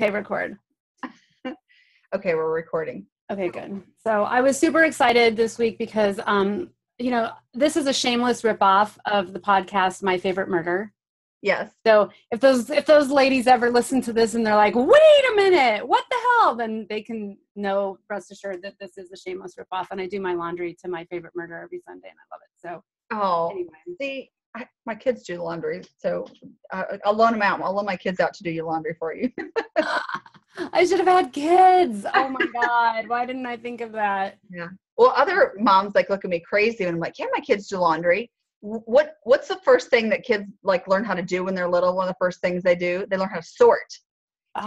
Okay, record. Okay, we're recording. Okay, good. So I was super excited this week because, this is a shameless ripoff of the podcast, My Favorite Murder. Yes. So if those ladies ever listen to this and they're like, wait a minute, what the hell? Then they can know, rest assured, that this is a shameless ripoff. And I do my laundry to My Favorite Murder every Sunday and I love it. So anyway. See, my kids do laundry. So I'll loan them out. I'll loan my kids out to do your laundry for you. I should have had kids. Oh my God. Why didn't I think of that? Yeah. Well, other moms look at me crazy and I'm like, yeah, my kids do laundry. What's the first thing that kids learn how to do when they're little? One of the first things they do, they learn how to sort.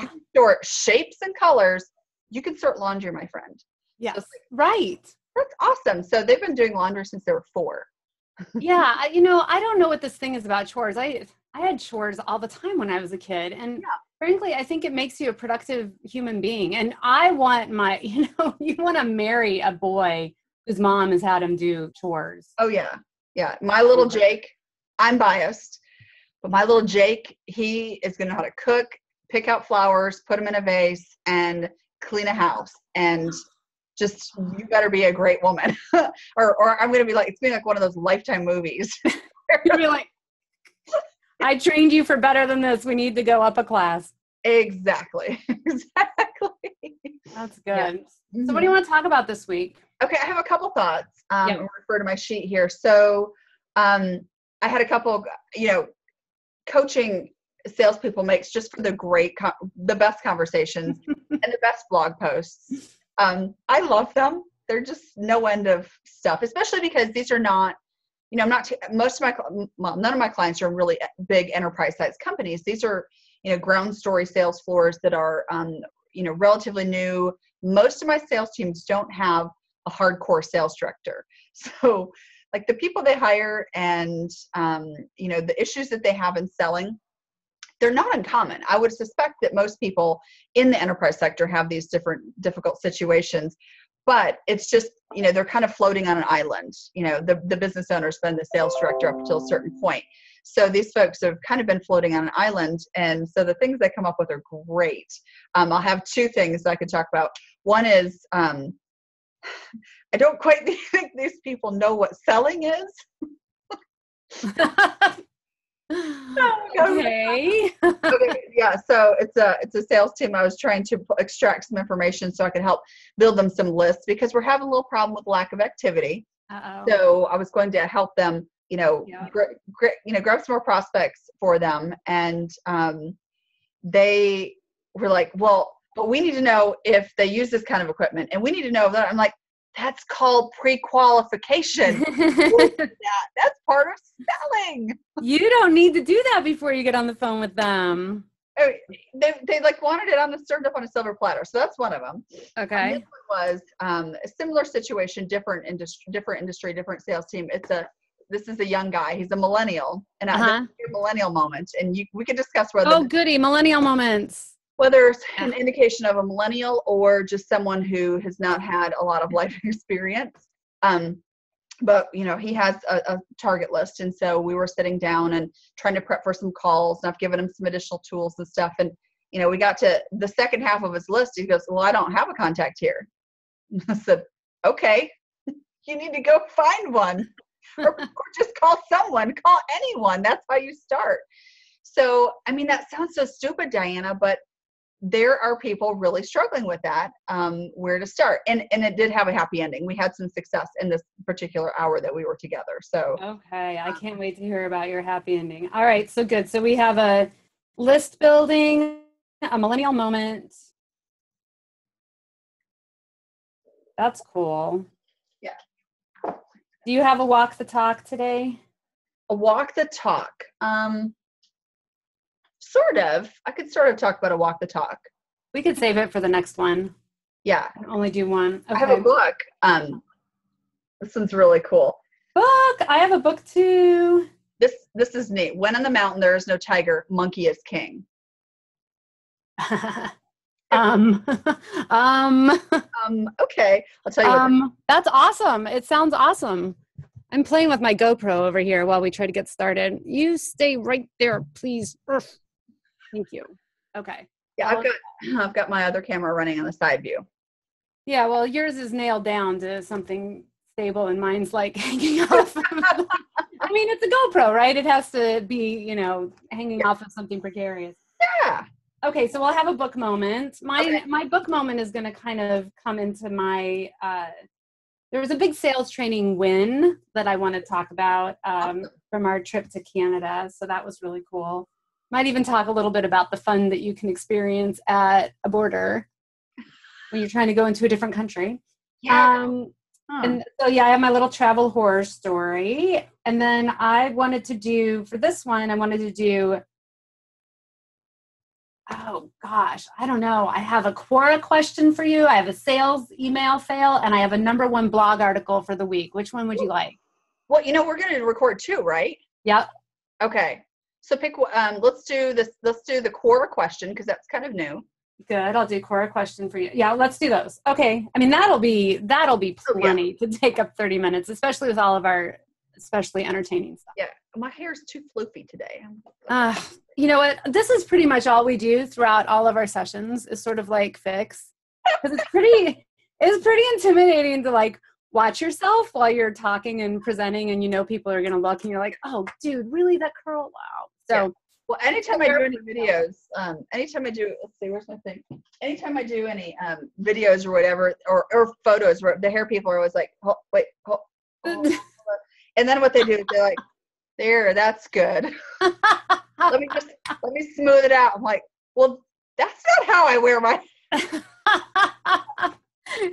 You can sort shapes and colors. You can sort laundry, my friend. Yes. So right. That's awesome. So they've been doing laundry since they were 4. Yeah. I don't know what this thing is about chores. I had chores all the time when I was a kid. And frankly, I think it makes you a productive human being. And I want you want to marry a boy whose mom has had him do chores. Oh, yeah. Yeah. My little Jake, I'm biased, but my little Jake, he is going to know how to cook, pick out flowers, put them in a vase, and clean a house. And just, you better be a great woman. or I'm going to be it's being like one of those Lifetime movies. You'll be like, I trained you for better than this. We need to go up a class. Exactly. That's good. Yeah. So what do you want to talk about this week? Okay, I have a couple thoughts. I'll refer to my sheet here. So I had a couple, coaching salespeople makes just for the best conversations and the best blog posts. I love them. They're just no end of stuff, especially because these are not, none of my clients are really big enterprise sized companies. These are, ground story sales floors that are, relatively new. Most of my sales teams don't have a hardcore sales director. So the people they hire and, the issues that they have in selling, they're not uncommon. I would suspect that most people in the enterprise sector have these different difficult situations, but it's just, they're kind of floating on an island. The business owner's been the sales director up until a certain point. So these folks have kind of been floating on an island. And so the things they come up with are great. I'll have 2 things that I could talk about. One is, I don't quite think these people know what selling is. Okay. Yeah. So it's a sales team. I was trying to extract some information so I could help build them some lists because we're having a little problem with lack of activity. Uh-oh. So I was going to help them, grab some more prospects for them. And they were like, well, but we need to know if they use this kind of equipment and we need to know that. I'm like, that's called pre-qualification. That's part of selling. You don't need to do that before you get on the phone with them. They wanted it served up on a silver platter. So that's one of them. Okay. And this one was a similar situation, different industry, different sales team. This is a young guy. He's a millennial, and this is your millennial moment. And we could discuss whether. Oh, goody, millennial moments. Whether it's an indication of a millennial or just someone who has not had a lot of life experience. But, he has a target list. And so we were sitting down and trying to prep for some calls. And I've given him some additional tools and stuff. And, we got to the second half of his list. He goes, well, I don't have a contact here. I said, okay, you need to go find one or just call someone, call anyone. That's how you start. So, that sounds so stupid, Dianna, but there are people really struggling with that, where to start. And it did have a happy ending. We had some success in this particular hour that we were together. So, okay. I can't wait to hear about your happy ending. All right. So good. So we have a list building, a millennial moment. That's cool. Yeah. Do you have a walk the talk today? A walk the talk. Sort of. I could sort of talk about a walk the talk. We could save it for the next one. Yeah. Only do one. Okay. I have a book. This one's really cool. Book. I have a book too. This is neat. When on the mountain there is no tiger, monkey is king. Okay. I'll tell you. That's awesome. It sounds awesome. I'm playing with my GoPro over here while we try to get started. You stay right there, please. Thank you. Okay. Yeah, I've got my other camera running on the side view. Yeah, well, yours is nailed down to something stable, and mine's like hanging off. I mean, it's a GoPro, right? It has to be, hanging off of something precarious. Yeah. Okay, so we'll have a book moment. My book moment is going to kind of come into my. There was a big sales training win that I want to talk about from our trip to Canada. So that was really cool. Might even talk a little bit about the fun that you can experience at a border when you're trying to go into a different country. Yeah. And so, I have my little travel horror story. And then I wanted to do, for this one, oh gosh, I don't know. I have a Quora question for you. I have a sales email fail, and I have a #1 blog article for the week. Which one would you like? Well, we're going to record 2, right? Yep. Okay. So pick, let's do this. Let's do the Quora question, because that's kind of new. Good. I'll do Quora question for you. Yeah, let's do those. Okay. I mean, that'll be plenty to take up 30 minutes, especially with all of our especially entertaining stuff. Yeah. My hair's too floofy today. You know what? This is pretty much all we do throughout all of our sessions is sort of like fix, because it's pretty intimidating to like watch yourself while you're talking and presenting, and people are going to look and you're like, oh dude, really, that curl? Wow. So well, anytime I do any videos, anytime I do, let's see, where's my thing? Anytime I do any videos or whatever, or photos where the hair people are always like, oh, wait, oh. And then what they do is they're like, there, that's good. let me smooth it out. I'm like, well, that's not how I wear my.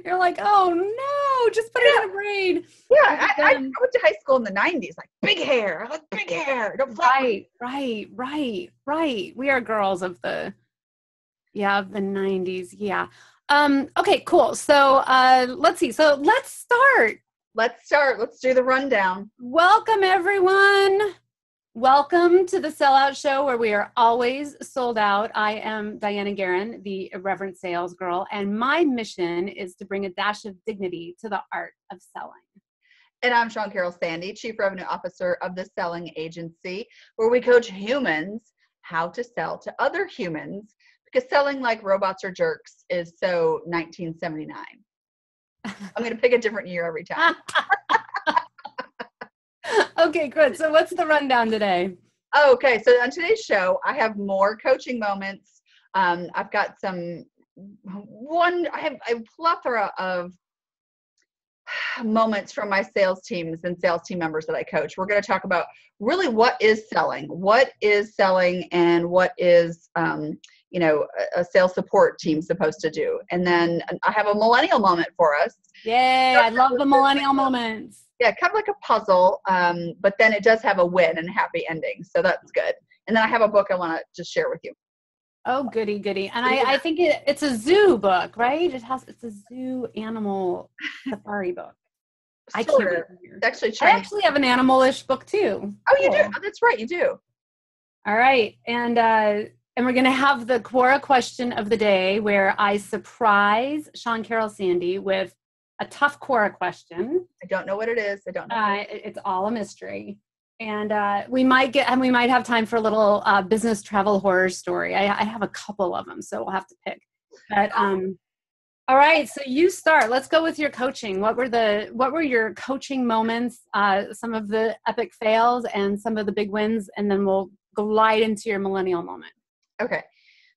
You're like, oh no, just put it in a braid. Yeah, I went to high school in the 90s, like big hair. I like big hair. Right. We are girls of the 90s. Yeah. Okay, cool. So let's see. So let's start. Let's do the rundown. Welcome, everyone. Welcome to the SellOut Show, where we are always sold out. I am Dianna Guerin, the irreverent sales girl, and my mission is to bring a dash of dignity to the art of selling. And I'm Shawn Sandy, Chief Revenue Officer of the Selling Agency, where we coach humans how to sell to other humans, because selling like robots or jerks is so 1979. I'm going to pick a different year every time. Okay, good. So what's the rundown today? Okay, so on today's show, I have more coaching moments. I've got I have a plethora of moments from my sales teams and sales team members that I coach. We're going to talk about really what is selling, and what is, a sales support team supposed to do. And then I have a millennial moment for us. Yay, I love the millennial moments. Yeah, kind of like a puzzle, but then it does have a win and a happy ending. So that's good. And then I have a book I want to just share with you. Oh, goody. And I think it's a zoo book, right? It's a zoo animal safari book. I can't wait to hear. I actually have an animal-ish book too. Oh, cool. You do? Oh, that's right, you do. All right. And we're going to have the Quora question of the day, where I surprise Shawn Sandy with a tough Quora question. I don't know what it is. I don't know. It's all a mystery. And we might have time for a little business travel horror story. I have a couple of them, so we'll have to pick. But all right, so you start. Let's go with your coaching. What were your coaching moments? Some of the epic fails and some of the big wins, and then we'll glide into your millennial moment. Okay.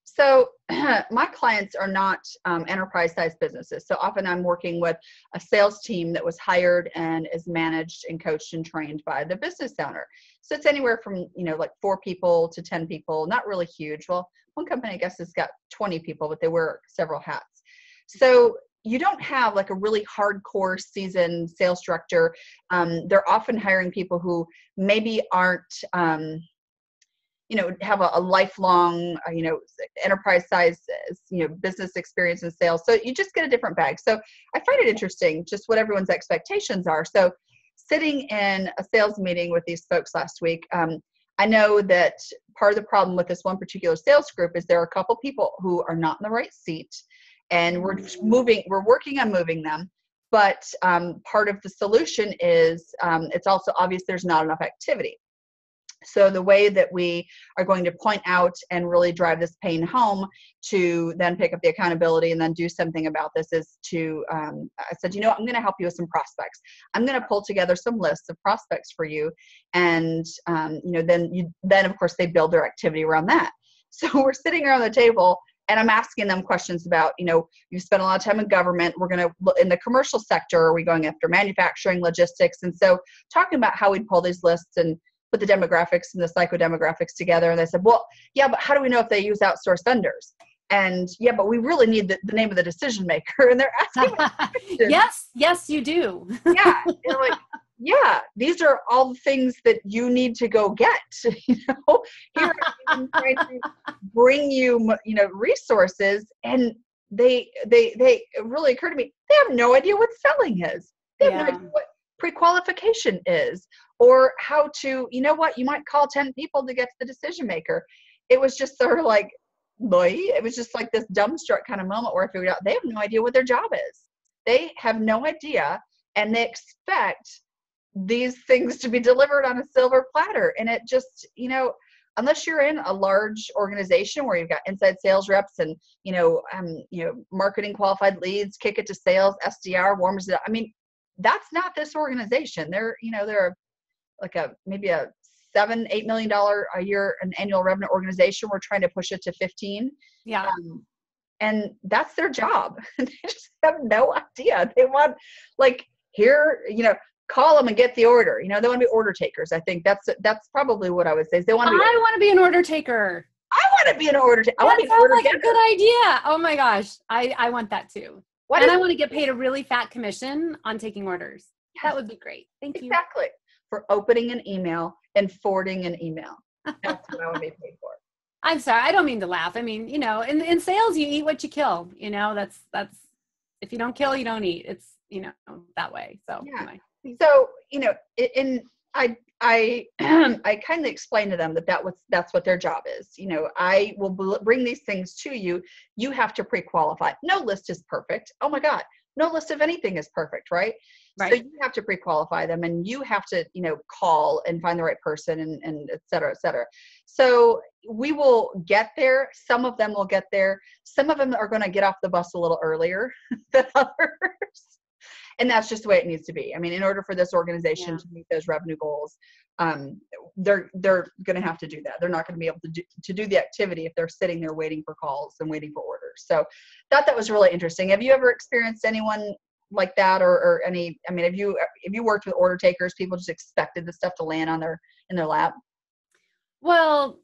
So my clients are not enterprise-sized businesses. So often I'm working with a sales team that was hired and is managed and coached and trained by the business owner. So it's anywhere from, like 4 people to 10 people, not really huge. Well, one company, I guess, has got 20 people, but they wear several hats. So you don't have like a really hardcore seasoned sales director. They're often hiring people who maybe aren't, have a lifelong, enterprise size, business experience in sales. So you just get a different bag. So I find it interesting just what everyone's expectations are. So sitting in a sales meeting with these folks last week, I know that part of the problem with this one particular sales group is there are a couple people who are not in the right seat, and we're working on moving them. But part of the solution is it's also obvious there's not enough activity. So the way that we are going to point out and really drive this pain home to then pick up the accountability and then do something about this is to, I said, I'm going to help you with some prospects. I'm going to pull together some lists of prospects for you. And, then of course they build their activity around that. So we're sitting around the table and I'm asking them questions about, you've spent a lot of time in government. We're going to look in the commercial sector. Are we going after manufacturing, logistics? And so talking about how we'd pull these lists and put the demographics and the psychodemographics together. And they said, well, yeah, but how do we know if they use outsourced vendors? And yeah, but we really need the name of the decision maker. And they're asking yes, you do. Yeah. They're like, yeah, these are all the things that you need to go get. Here I'm trying to bring you, resources. And they it really occurred to me, they have no idea what selling is. They have no idea what pre-qualification is, or how to, you might call 10 people to get to the decision maker. It was just sort of like, it was just like this dumbstruck kind of moment where I figured out they have no idea what their job is. They have no idea, and they expect these things to be delivered on a silver platter. And it just, unless you're in a large organization where you've got inside sales reps and, marketing qualified leads, kick it to sales, SDR, warmers it up. I mean, that's not this organization. They're like maybe a $7-8 million a year an annual revenue organization. We're trying to push it to 15. Yeah. And that's their job. They just have no idea. They want call them and get the order. They want to be order takers. I think that's probably what I would say. I want to be an order taker. I want to be an order taker. I want to be an order taker. A good idea. Oh my gosh. I want that too. And I want to get paid a really fat commission on taking orders. Yes. That would be great. Thank you. Exactly. For opening an email and forwarding an email. That's what I want to be paid for. I'm sorry. I don't mean to laugh. I mean, in sales, you eat what you kill. That's if you don't kill, you don't eat. It's, that way. So anyway. So, I kind of explained to them that's what their job is. I will bring these things to you. You have to pre-qualify. No list is perfect. Oh my God. No list of anything is perfect, right? Right. So you have to pre-qualify them, and you have to, call and find the right person and et cetera, et cetera. So we will get there. Some of them will get there. Some of them are going to get off the bus a little earlier than others. And that's just the way it needs to be. I mean, in order for this organization to meet those revenue goals, they're going to have to do that. They're not going to be able to do the activity if they're sitting there waiting for calls and waiting for orders. So that was really interesting. Have you ever experienced anyone like that, or any? I mean, have you worked with order takers? People just expected the stuff to land in their lap. Well,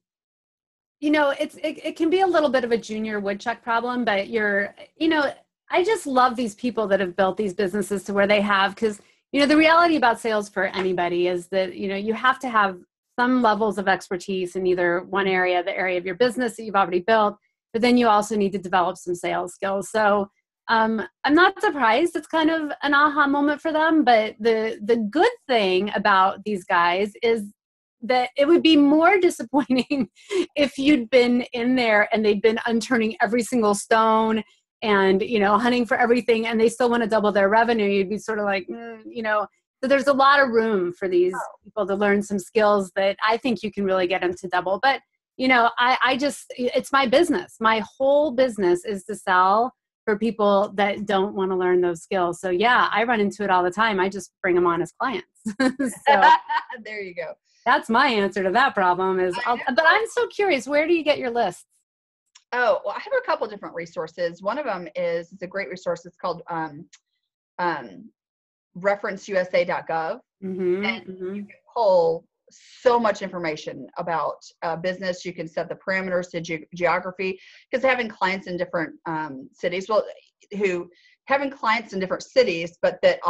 it can be a little bit of a junior woodchuck problem, but I just love these people that have built these businesses to where they have, because, the reality about sales for anybody is that, you have to have some levels of expertise in either one area, the area of your business that you've already built, but then you also need to develop some sales skills. So I'm not surprised it's kind of an aha moment for them, but the good thing about these guys is that it would be more disappointing if you'd been in there and they'd been unturning every single stone and, hunting for everything, and they still want to double their revenue. You'd be sort of like, so there's a lot of room for these people to learn some skills that I think you can really get them to double. But, it's my business. My whole business is to sell for people that don't want to learn those skills. So yeah, I run into it all the time. I just bring them on as clients. So there you go. That's my answer to that problem but I'm so curious, where do you get your lists? Oh, well, I have a couple of different resources. One of them is a great resource. It's called referenceusa.gov. Mm-hmm, and you can pull so much information about business. You can set the parameters to geography, because having clients in different cities, having clients in different cities, but that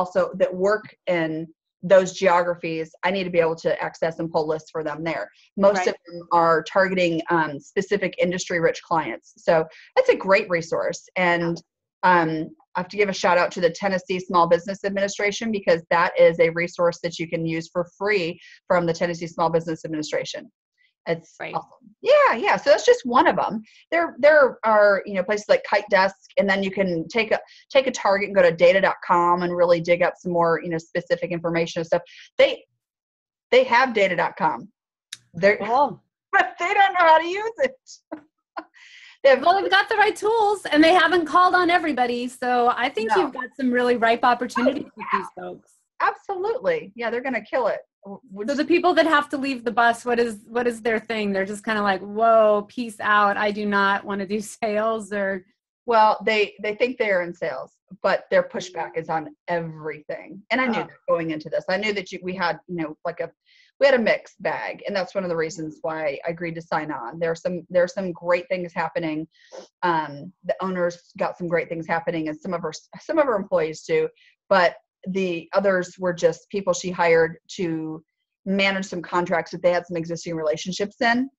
work in those geographies, I need to be able to access and pull lists for them there. Most of them are targeting specific industry rich clients. So that's a great resource. And I have to give a shout out to the Tennessee Small Business Administration, because that is a resource that you can use for free from the Tennessee Small Business Administration. It's awesome. Yeah. So that's just one of them. There are, places like Kite Desk, and then you can take a target and go to data.com and really dig up some more, specific information and stuff. They have data.com. Cool. But they don't know how to use it. They've got the right tools, and they haven't called on everybody. So I think you've got some really ripe opportunities with these folks. Absolutely. Yeah, they're going to kill it. So the people that have to leave the bus, what is their thing? They're just kind of like, whoa, peace out. I do not want to do sales. Or well, they think they're in sales, but their pushback is on everything. And I knew that going into this. I knew that we had, we had a mixed bag, and that's one of the reasons why I agreed to sign on. There are some great things happening. The owners got some great things happening, and some of our employees do, but the others were just people she hired to manage some contracts that they had some existing relationships in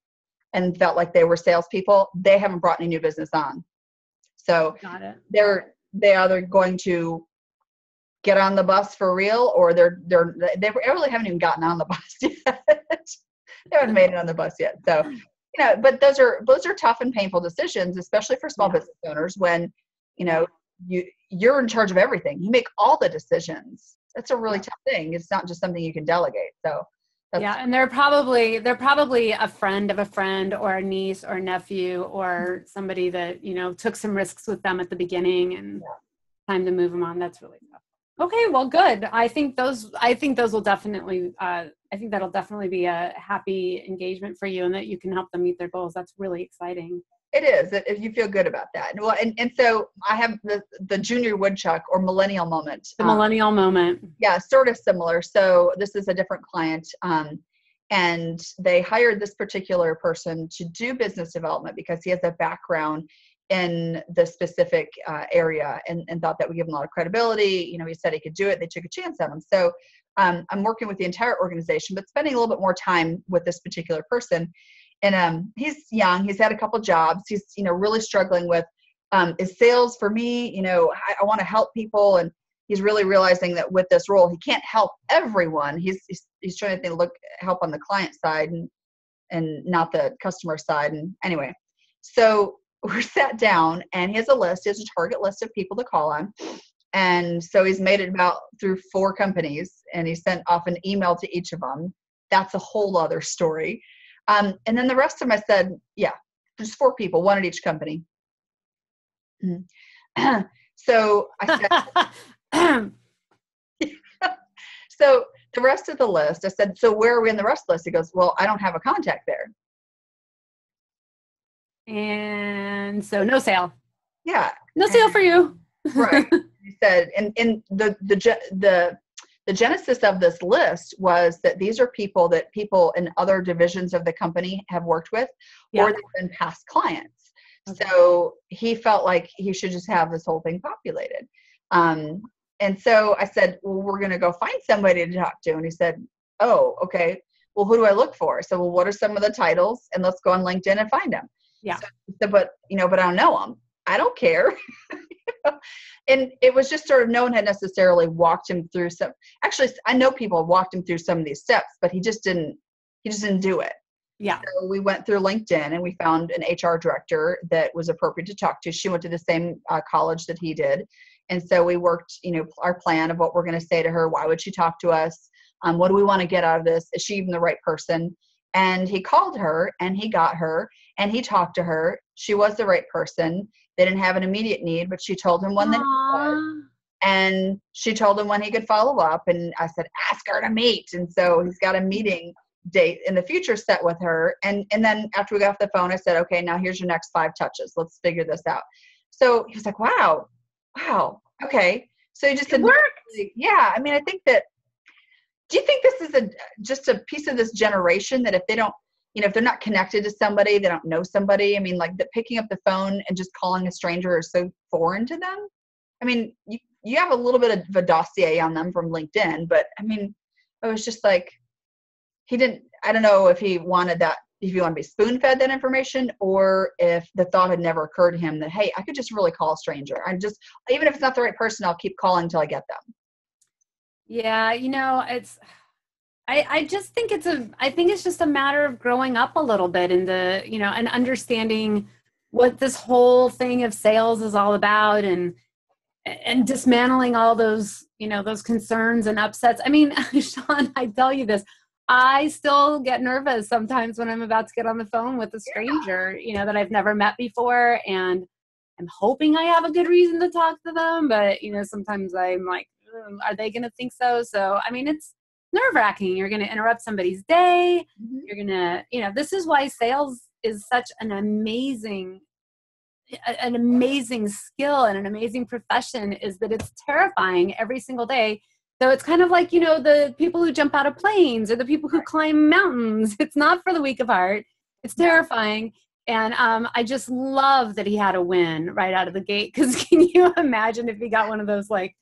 and felt like they were salespeople. They haven't brought any new business on. So they're either going to get on the bus for real, or they really haven't even gotten on the bus yet. They haven't made it on the bus yet. So, but those are tough and painful decisions, especially for small business owners when, you're in charge of everything. You make all the decisions. That's a really tough thing. It's not just something you can delegate. So and they're probably a friend of a friend, or a niece or nephew, or somebody that, took some risks with them at the beginning, and time to move them on. That's really tough. Okay, well, good. I think that'll definitely be a happy engagement for you, and that you can help them meet their goals. That's really exciting. It is. If you feel good about that. Well, and so I have the junior woodchuck or millennial moment. The millennial moment. Yeah, sort of similar. So this is a different client, and they hired this particular person to do business development because he has a background in the specific area, and thought that would give him a lot of credibility. He said he could do it. They took a chance on him. So I'm working with the entire organization, but spending a little bit more time with this particular person. And he's young. He's had a couple jobs. He's really struggling with is sales for me. I want to help people, and he's really realizing that with this role, he can't help everyone. He's trying to help on the client side and not the customer side. And anyway, so we're sat down, and he has a target list of people to call on. And so he's made it through 4 companies, and he sent off an email to each of them. That's a whole other story. And then the rest of them, I said, just 4 people, 1 at each company. So I said, so the rest of the list, I said, so where are we in the rest of the list? He goes, well, I don't have a contact there. And so no sale. Yeah. No sale for you. Right. He said, and the genesis of this list was that these are people in other divisions of the company have worked with, or they've been past clients. Okay. So he felt like he should just have this whole thing populated. And so I said, well, we're going to go find somebody to talk to. And he said, oh, okay. Well, who do I look for? So, well, what are some of the titles? And let's go on LinkedIn and find them. Yeah. So, but I don't know them. I don't care. And it was just sort of, no one had necessarily walked him through actually, I know people walked him through some of these steps, but he just didn't do it. Yeah. So we went through LinkedIn, and we found an HR director that was appropriate to talk to. She went to the same college that he did. And so we worked, our plan of what we're going to say to her. Why would she talk to us? What do we want to get out of this? Is she even the right person? And he called her, and he got her, and he talked to her. She was the right person. They didn't have an immediate need, but she told him when they could. And she told him when he could follow up. And I said, ask her to meet. And so he's got a meeting date in the future set with her. And then after we got off the phone, I said, okay, now here's your next 5 touches. Let's figure this out. So he was like, wow. Okay. So he just said, yeah. I mean, I think that, do you think this is just a piece of this generation that if they don't, if they're not connected to somebody, they don't know somebody? I mean, like picking up the phone and just calling a stranger is so foreign to them. I mean, you have a little bit of a dossier on them from LinkedIn, but I mean, it was just like, I don't know if he wanted to be spoon fed that information, or if the thought had never occurred to him that, hey, I could just really call a stranger. Even if it's not the right person, I'll keep calling until I get them. Yeah. I just think it's just a matter of growing up a little bit and understanding what this whole thing of sales is all about, and dismantling all those, those concerns and upsets. I mean, Shawn, I tell you this, I still get nervous sometimes when I'm about to get on the phone with a stranger, you know, that I've never met before. And I'm hoping I have a good reason to talk to them. But, you know, sometimes I'm like, are they going to think so? So, I mean, it's nerve-wracking. You're going to interrupt somebody's day. You're going to, you know, this is why sales is such an amazing skill and an amazing profession, is that it's terrifying every single day. So it's kind of like, you know, the people who jump out of planes or the people who climb mountains. It's not for the weak of heart. It's terrifying. And I just love that he had a win right out of the gate. Because can you imagine if he got one of those like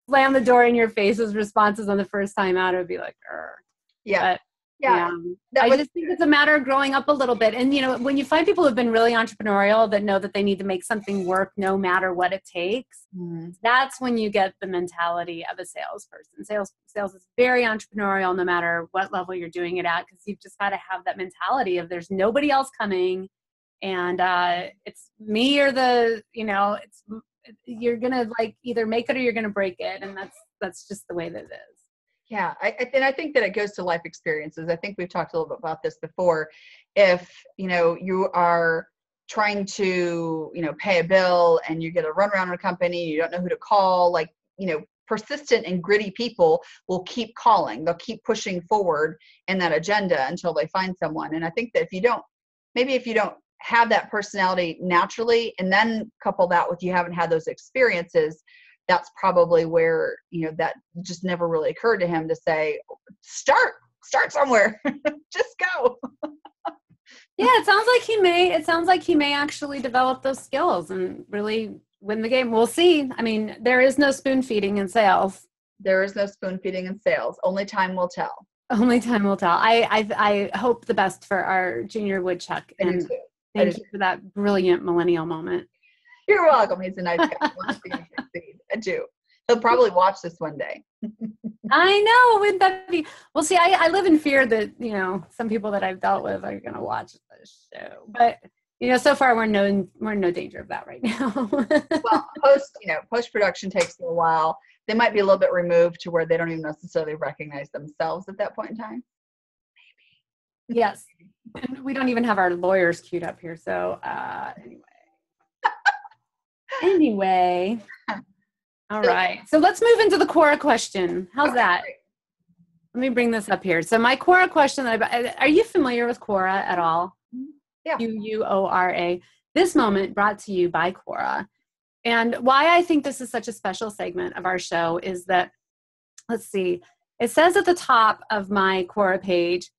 slam the door in your faces responses on the first time out? It would be like, yeah. But, yeah. I just think it's a matter of growing up a little bit. And, you know, when you find people who've been really entrepreneurial that know that they need to make something work no matter what it takes, that's when you get the mentality of a salesperson. Sales is very entrepreneurial no matter what level you're doing it at, because you've just got to have that mentality of there's nobody else coming, and it's me or the, you know, you're going to like either make it or you're going to break it. And that's just the way that it is. Yeah, I think that it goes to life experiences. I think we've talked a little bit about this before. If, you know, you are trying to, you know, pay a bill and you get a runaround on a company, you don't know who to call, like, you know, persistent and gritty people will keep calling. They'll keep pushing forward in that agenda until they find someone. And I think that if you don't have that personality naturally, and then couple that with you haven't had those experiences, that's probably where, you know, that just never really occurred to him to say, start somewhere, just go. Yeah, it sounds like he may actually develop those skills and really win the game. We'll see. I mean, there is no spoon feeding in sales. There is no spoon feeding in sales. Only time will tell. Only time will tell. I hope the best for our junior woodchuck. And thank you for that brilliant millennial moment. You're welcome. He's a nice guy. I want to see him succeed. I do. He'll probably watch this one day. I know. Wouldn't that be? Well, see, I live in fear that, you know, some people that I've dealt with are going to watch this show. But, you know, so far we're in no danger of that right now. Well, post-production takes a while. They might be a little bit removed to where they don't even necessarily recognize themselves at that point in time. Maybe. Yes. And we don't even have our lawyers queued up here. So Anyway. All right. So let's move into the Quora question. How's that? Let me bring this up here. So my Quora question, are you familiar with Quora at all? Yeah. Quora. This moment brought to you by Quora. And why I think this is such a special segment of our show is that, let's see, it says at the top of my Quora page,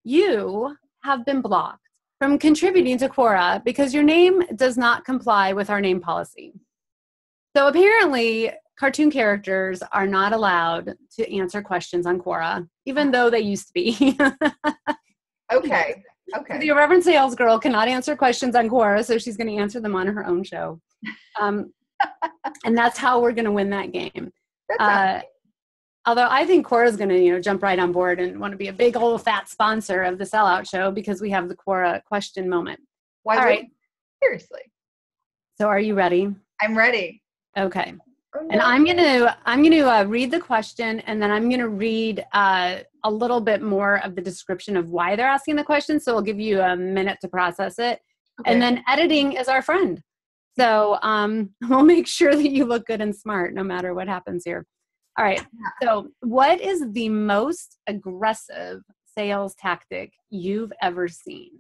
you have been blocked from contributing to Quora because your name does not comply with our name policy. So apparently, cartoon characters are not allowed to answer questions on Quora, even though they used to be. Okay. So the irreverent sales girl cannot answer questions on Quora, so she's going to answer them on her own show. And that's how we're going to win that game. Although I think Quora is going to, you know, jump right on board and want to be a big old fat sponsor of the SellOut show because we have the QuoraQuestion moment. Why? All right. Seriously. So are you ready? I'm ready. Okay. And I'm gonna read the question, and then I'm gonna read a little bit more of the description of why they're asking the question. So I'll give you a minute to process it, and then editing is our friend. So we'll make sure that you look good and smart no matter what happens here. All right. So what is the most aggressive sales tactic you've ever seen?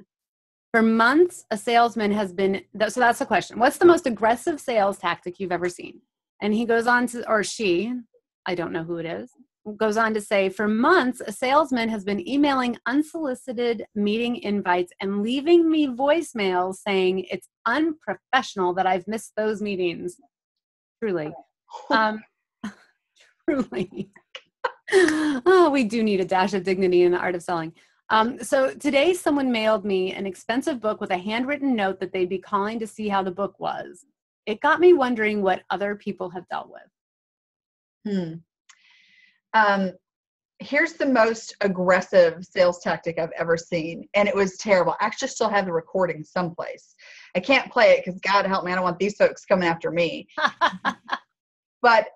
For months, a salesman has been, so that's the question. What's the most aggressive sales tactic you've ever seen? And he goes on to, or she, I don't know who it is, goes on to say, for months, a salesman has been emailing unsolicited meeting invites and leaving me voicemails saying it's unprofessional that I've missed those meetings. Truly. Truly. Oh, we do need a dash of dignity in the art of selling. So today someone mailed me an expensive book with a handwritten note that they'd be calling to see how the book was. It got me wondering what other people have dealt with. Here's the most aggressive sales tactic I've ever seen. And it was terrible. I actually still have the recording someplace. I can't play it because God help me, I don't want these folks coming after me. but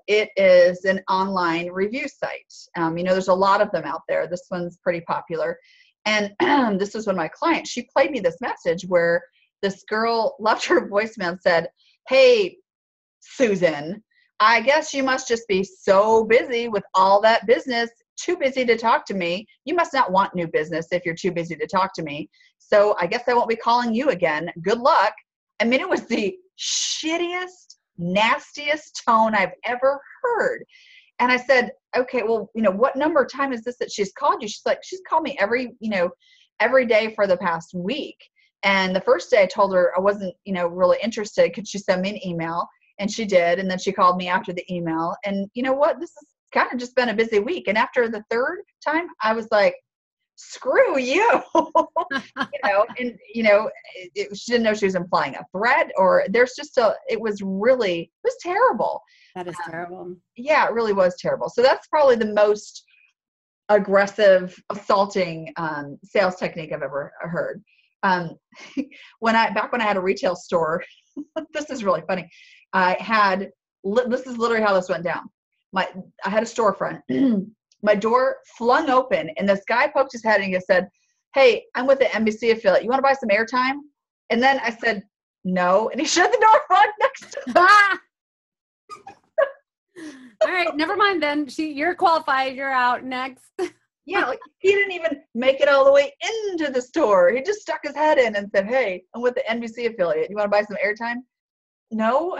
it is an online review site. There's a lot of them out there. This one's pretty popular. And this was when my client, she played me this message where this girl left her voicemail and said, "Hey, Susan, I guess you must just be so busy with all that business, too busy to talk to me. You must not want new business if you're too busy to talk to me. So I guess I won't be calling you again. Good luck." I mean, it was the shittiest, nastiest tone I've ever heard. And I said, "Okay, well, what number of time is this that she's called you?" She's like, "She's called me every day for the past week. And the first day I told her I wasn't, really interested. Could she send me an email?" And she did. And then she called me after the email. And you know what? This has kind of just been a busy week. And after the third time, I was like, screw you. She didn't know she was implying a threat, or there's just it was terrible. That is terrible. Yeah, it really was terrible. So that's probably the most aggressive, assaulting sales technique I've ever heard. Back when I had a retail store, this is really funny. This is literally how this went down. I had a storefront. My door flung open and this guy poked his head and he said, "Hey, I'm with the NBC affiliate. You want to buy some airtime?" And then I said, "No." And he shut the door right next to me. All right, never mind then. You're qualified. You're out. Next. Yeah, he didn't even make it all the way into the store. He just stuck his head in and said, "Hey, I'm with the NBC affiliate. You want to buy some airtime?" No.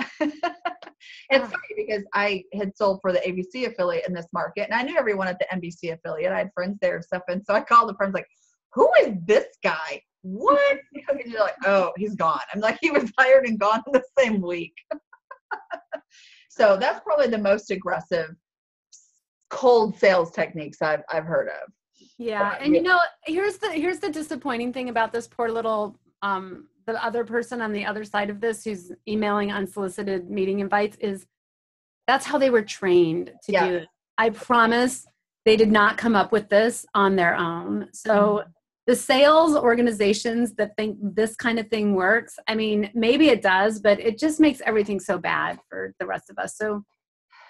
It's funny because I had sold for the ABC affiliate in this market, and I knew everyone at the NBC affiliate. I had friends there and stuff, and so I called the friends like, "Who is this guy? What?" And you're like, "Oh, he's gone." I'm like, he was hired and gone in the same week. So that's probably the most aggressive cold sales techniques I've heard of. Yeah, and here's the disappointing thing about this poor little the other person on the other side of this who's emailing unsolicited meeting invites is that's how they were trained to do it. I promise they did not come up with this on their own. So the sales organizations that think this kind of thing works, I mean, maybe it does, but it just makes everything so bad for the rest of us. So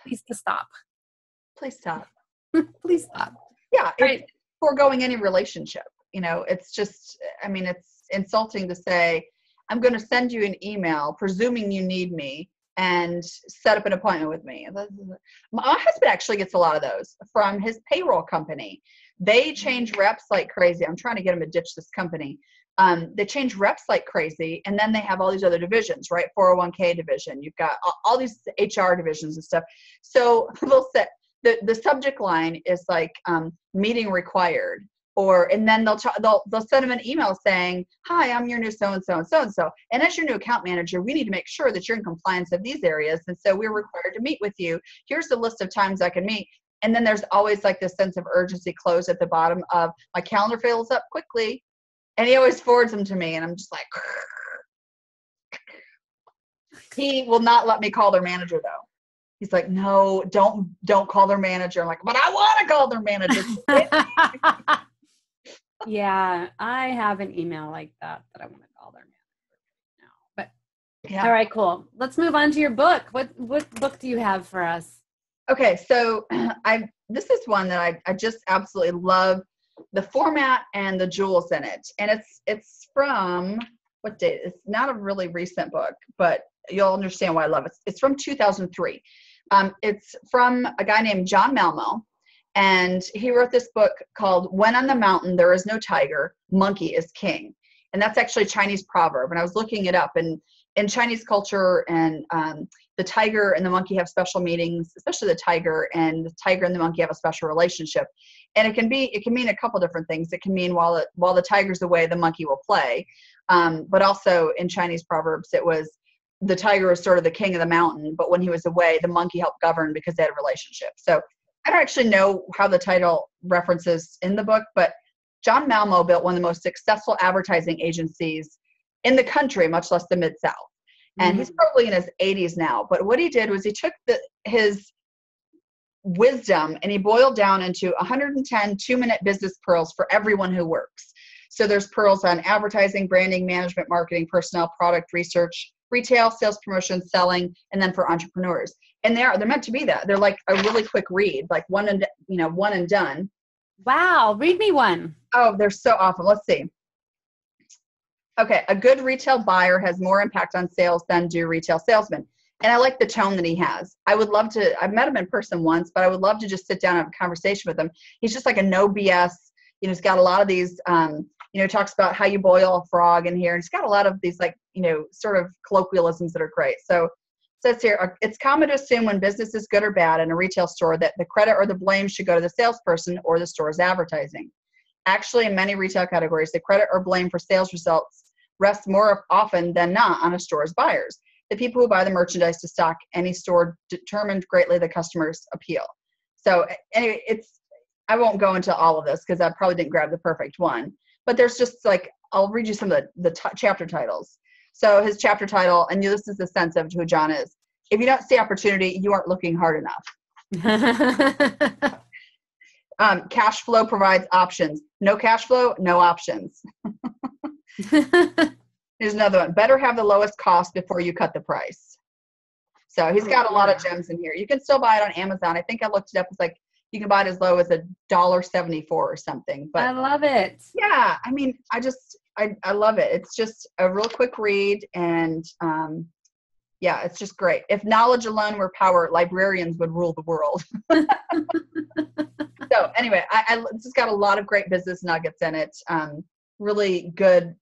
please stop. Please stop. Please stop. Yeah. It's foregoing any relationship. It's just, it's insulting to say, "I'm going to send you an email presuming you need me and set up an appointment with me." My husband actually gets a lot of those from his payroll company. They change reps like crazy. I'm trying to get him to ditch this company. They change reps like crazy, and then they have all these other divisions, right? 401k division. You've got all these HR divisions and stuff. So they'll set the subject line is like meeting required. And then they'll send them an email saying, "Hi, I'm your new so-and-so and so-and-so. And as your new account manager, we need to make sure that you're in compliance of these areas. And so we're required to meet with you. Here's the list of times I can meet." And then there's always like this sense of urgency close at the bottom of "My calendar fills up quickly." And he always forwards them to me. And I'm just like, he will not let me call their manager though. He's like, "No, don't call their manager." I'm like, "But I want to call their manager." Yeah, I have an email like that I want to call their manager now. But yeah. All right, cool. Let's move on to your book. What book do you have for us? Okay, so this is one that I just absolutely love the format and the jewels in it. And it's from what date? It's not a really recent book, but you'll understand why I love it. It's from 2003. It's from a guy named John Malmo. And he wrote this book called "When on the Mountain There Is No Tiger, Monkey is King." And that's actually a Chinese proverb. And I was looking it up. And in Chinese culture, and the tiger and the monkey have special meanings, especially the tiger and the monkey have a special relationship. And it can mean a couple different things. It can mean while the tiger's away, the monkey will play. But also in Chinese proverbs, it was the tiger was sort of the king of the mountain, but when he was away, the monkey helped govern because they had a relationship. So I don't actually know how the title references in the book, but John Malmo built one of the most successful advertising agencies in the country, much less the Mid-South. And he's probably in his 80s now. But what he did was he took his wisdom and he boiled down into 110 2-minute business pearls for everyone who works. So there's pearls on advertising, branding, management, marketing, personnel, product research, retail, sales promotion, selling, and then for entrepreneurs. And they're meant to be that. They're like a really quick read, like one and done. Wow. Read me one. Oh, they're so awesome. Let's see. Okay. A good retail buyer has more impact on sales than do retail salesmen. And I like the tone that he has. I've met him in person once, but I would love to just sit down and have a conversation with him. He's just like a no BS. He's got a lot of these, talks about how you boil a frog in here. And he's got a lot of these sort of colloquialisms that are great. So it says here, it's common to assume when business is good or bad in a retail store that the credit or the blame should go to the salesperson or the store's advertising. Actually, in many retail categories, the credit or blame for sales results rests more often than not on a store's buyers. The people who buy the merchandise to stock any store determined greatly the customer's appeal. So anyway, I won't go into all of this because I probably didn't grab the perfect one, but there's just I'll read you some of the chapter titles. So his chapter title, and this is the sense of who John is. If you don't see opportunity, you aren't looking hard enough. Cash flow provides options. No cash flow, no options. Here's another one. Better have the lowest cost before you cut the price. So he's got a lot of gems in here. You can still buy it on Amazon. I think I looked it up. It's you can buy it as low as $1.74 or something. But I love it. Yeah. I mean, I love it. It's just a real quick read. And it's just great. If knowledge alone were power, librarians would rule the world. So anyway, it's just got a lot of great business nuggets in it. Really good.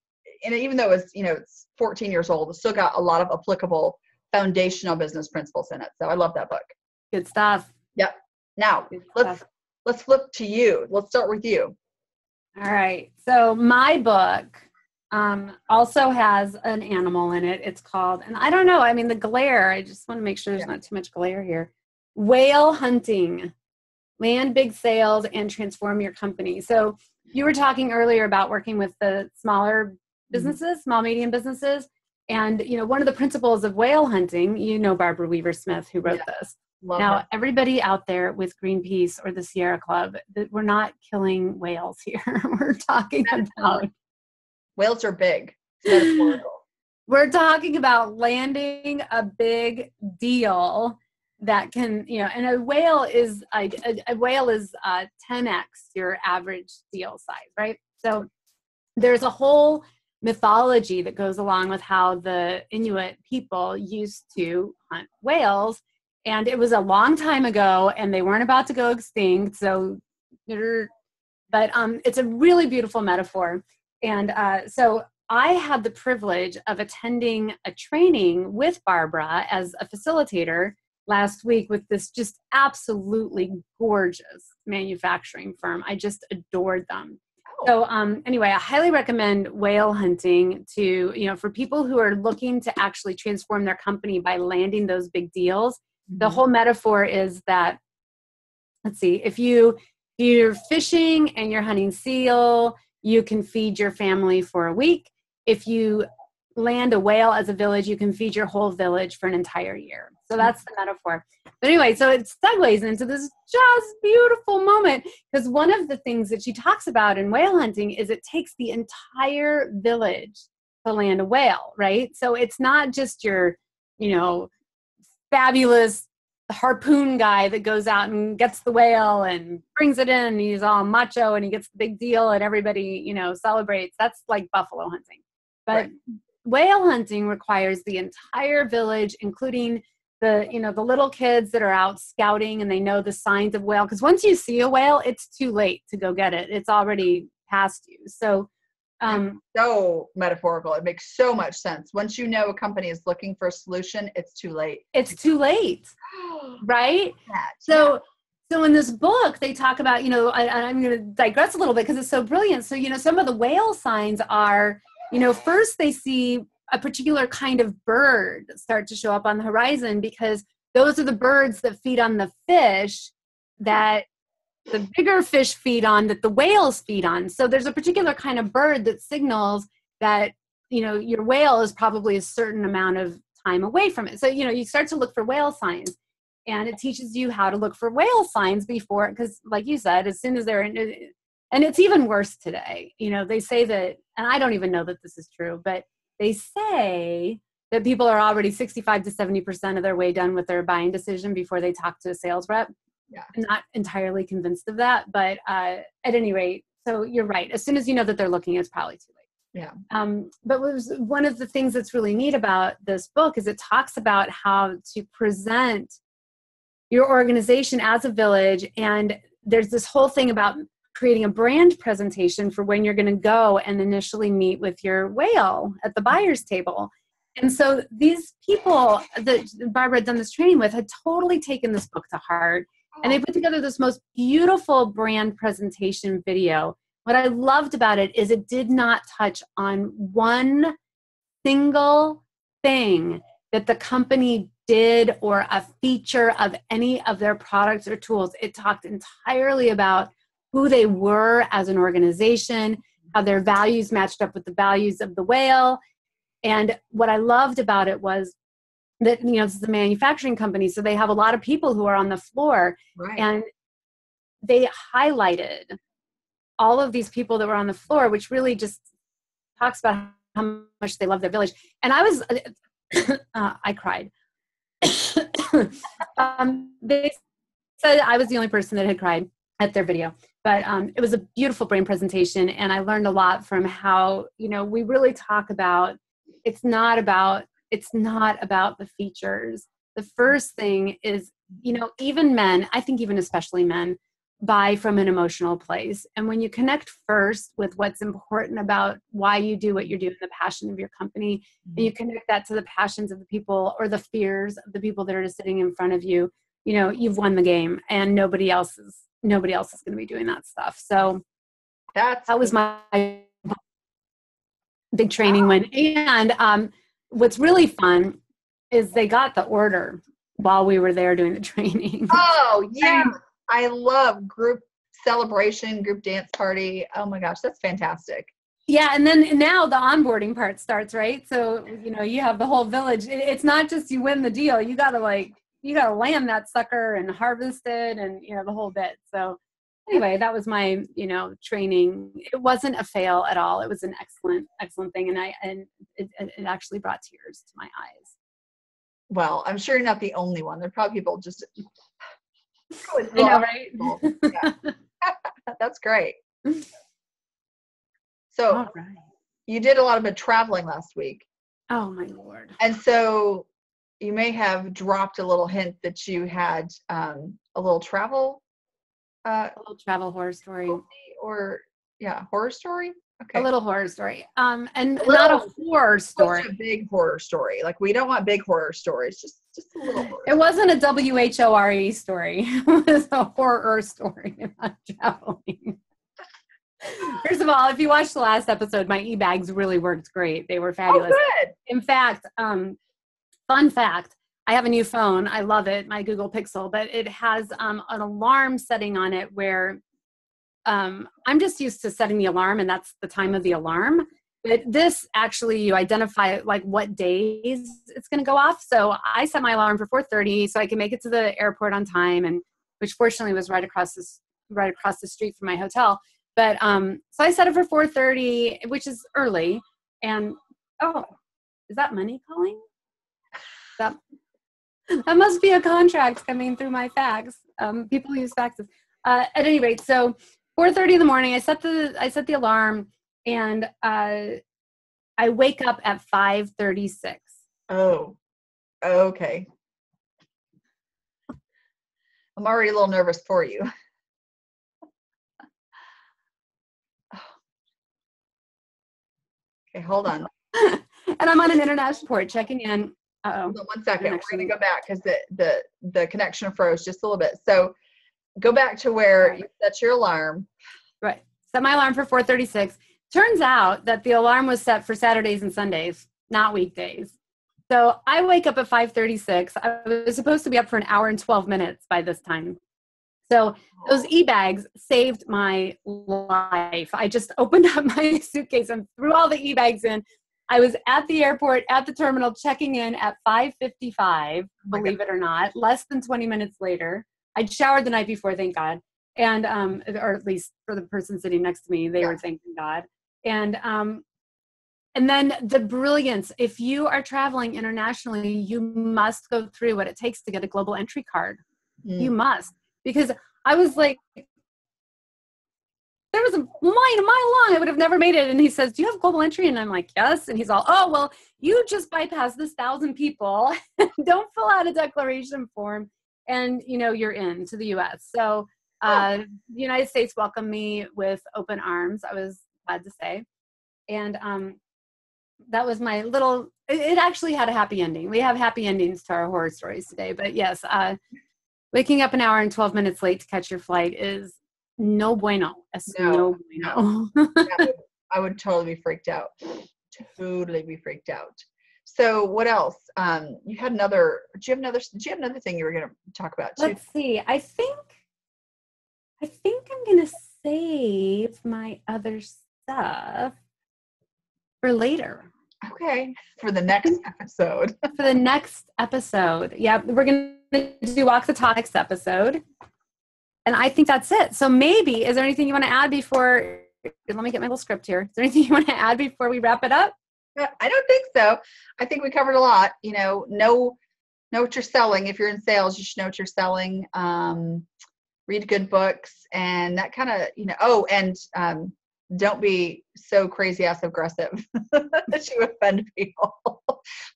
And even though it's 14 years old, it's still got a lot of applicable foundational business principles in it. So I love that book. Good stuff. Yep. Now let's flip to you. Let's start with you. All right. So my book also has an animal in it. It's called, and I don't know, I mean, the glare, I just want to make sure there's not too much glare here. Whale Hunting, Land Big Sales and Transform Your Company. So you were talking earlier about working with the smaller businesses, small, medium businesses. And, one of the principles of whale hunting, Barbara Weaver Smith, who wrote this. Now, everybody out there with Greenpeace or the Sierra Club, we're not killing whales here. We're talking about... Whales are big. We're talking about landing a big deal that can, and a whale is 10x your average deal size, right? So there's a whole mythology that goes along with how the Inuit people used to hunt whales. And it was a long time ago and they weren't about to go extinct. So, but it's a really beautiful metaphor. And so I had the privilege of attending a training with Barbara as a facilitator last week with this just absolutely gorgeous manufacturing firm. I just adored them. So anyway, I highly recommend whale hunting to, for people who are looking to actually transform their company by landing those big deals. Mm-hmm. The whole metaphor is that, let's see, if you're fishing and you're hunting seal, you can feed your family for a week. If you land a whale as a village, you can feed your whole village for an entire year. So that's the metaphor. But anyway, so it segues into this just beautiful moment, because one of the things that she talks about in whale hunting is it takes the entire village to land a whale, right? So it's not just your, fabulous harpoon guy that goes out and gets the whale and brings it in and he's all macho and he gets the big deal and everybody, celebrates. That's like buffalo hunting. But whale hunting requires the entire village, including the little kids that are out scouting and they know the signs of whale. Because once you see a whale, it's too late to go get it. It's already past you. So so metaphorical. It makes so much sense. Once you know a company is looking for a solution, it's too late. It's too late. Right? So in this book, they talk about, I'm going to digress a little bit because it's so brilliant. So, some of the whale signs are, first they see a particular kind of bird start to show up on the horizon because those are the birds that feed on the fish that the bigger fish feed on, that the whales feed on. So there's a particular kind of bird that signals that, your whale is probably a certain amount of time away from it. So, you start to look for whale signs. And it teaches you how to look for whale signs before, because like you said, as soon as they're in, and it's even worse today. They say that, and I don't even know that this is true, but they say that people are already 65 to 70% of their way done with their buying decision before they talk to a sales rep. Yeah. I'm not entirely convinced of that, but at any rate, so you're right. As soon as you know that they're looking, it's probably too late. Yeah. But was one of the things that's really neat about this book is it talks about how to present your organization as a village. And there's this whole thing about creating a brand presentation for when you're going to go and initially meet with your whale at the buyer's table. And so these people that Barbara had done this training with had totally taken this book to heart. And they put together this most beautiful brand presentation video. What I loved about it is it did not touch on one single thing that the company did or a feature of any of their products or tools. It talked entirely about who they were as an organization, how their values matched up with the values of the whale. And what I loved about it was that, this is a manufacturing company, so they have a lot of people who are on the floor. Right. And they highlighted all of these people that were on the floor, which really just talks about how much they love their village. And I was, I cried. They said I was the only person that had cried at their video, but it was a beautiful brand presentation. And I learned a lot from how, we really talk about, it's not about the features. The first thing is, even men, I think even especially men, buy from an emotional place. And when you connect first with what's important about why you do what you do and the passion of your company, and you connect that to the passions of the people or the fears of the people that are just sitting in front of you, you've won the game, and nobody else is going to be doing that stuff. So that was my big training win. And what's really fun is they got the order while we were there doing the training. Oh, yeah. I love group celebration, group dance party. Oh my gosh, that's fantastic. Yeah. And then now the onboarding part starts, right? So, you have the whole village. It's not just you win the deal. You got to land that sucker and harvest it and, the whole bit. So anyway, that was my, training. It wasn't a fail at all. It was an excellent thing. And it actually brought tears to my eyes. Well, I'm sure you're not the only one. There are probably people just... I know, right? Yeah. That's great. So right. You did a lot of traveling last week. Oh my Lord. And so you may have dropped a little hint that you had a little travel. A little travel horror story. Horror story? Okay. A little horror story. And not a horror story. A big horror story. Like, we don't want big horror stories. Just a little horror. It wasn't a WHORE story. It was a horror story about traveling. First of all, if you watched the last episode, my e-bags really worked great. They were fabulous. Oh, good. In fact, fun fact, I have a new phone. I love it, my Google Pixel, but it has an alarm setting on it where I'm just used to setting the alarm, and that's the time of the alarm. But this actually, you identify like what days it's going to go off. So I set my alarm for 4:30 so I can make it to the airport on time, and which fortunately was right across the street from my hotel. But so I set it for 4:30, which is early. And is that money calling? That must be a contract coming through my fax. People use faxes. At any rate, so 4:30 in the morning, I set the alarm, and I wake up at 5:36. Oh, okay. I'm already a little nervous for you. Okay, hold on. And I'm on an international port checking in. Hold on 1 second. We're going to go back because the connection froze just a little bit. So go back to where you set your alarm. Right. Set my alarm for 4:36. Turns out that the alarm was set for Saturdays and Sundays, not weekdays. So I wake up at 5:36. I was supposed to be up for an hour and 12 minutes by this time. So those e-bags saved my life. I just opened up my suitcase and threw all the e-bags in. I was at the airport, at the terminal, checking in at 5:55, believe it or not, less than 20 minutes later. I'd showered the night before, thank God. And, or at least for the person sitting next to me, they were thanking God. And And then the brilliance, if you are traveling internationally, you must go through what it takes to get a global entry card. You must. Because I was like, there was a line a mile long. I would have never made it. And he says, do you have global entry? And I'm like, yes. And he's all, oh, well, you just bypassed this 1,000 people. Don't fill out a declaration form. And, you're in to the U.S. So the United States welcomed me with open arms. I was glad to say. And that was my little, it actually had a happy ending. We have happy endings to our horror stories today. But yes, waking up an hour and 12 minutes late to catch your flight is no bueno. No bueno. I would totally be freaked out. Totally be freaked out. So what else? You had another, do you have another thing you were going to talk about too? Let's see. I think I'm going to save my other stuff for later. Okay. For the next episode. For the next episode. Yeah. We're going to do Walk the Talk next episode. And I think that's it. So maybe, is there anything you want to add before, let me get my little script here. Is there anything you want to add before we wrap it up? I don't think so. I think we covered a lot. Know what you're selling. If you're in sales, you should know what you're selling. Read good books and that kind of, and don't be so crazy ass aggressive that you offend people.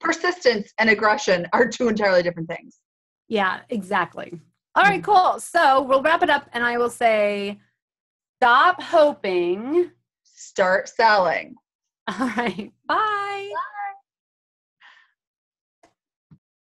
Persistence and aggression are two entirely different things. Yeah, exactly. All right, cool. So we'll wrap it up and I will say, stop hoping. Start selling. All right. Bye.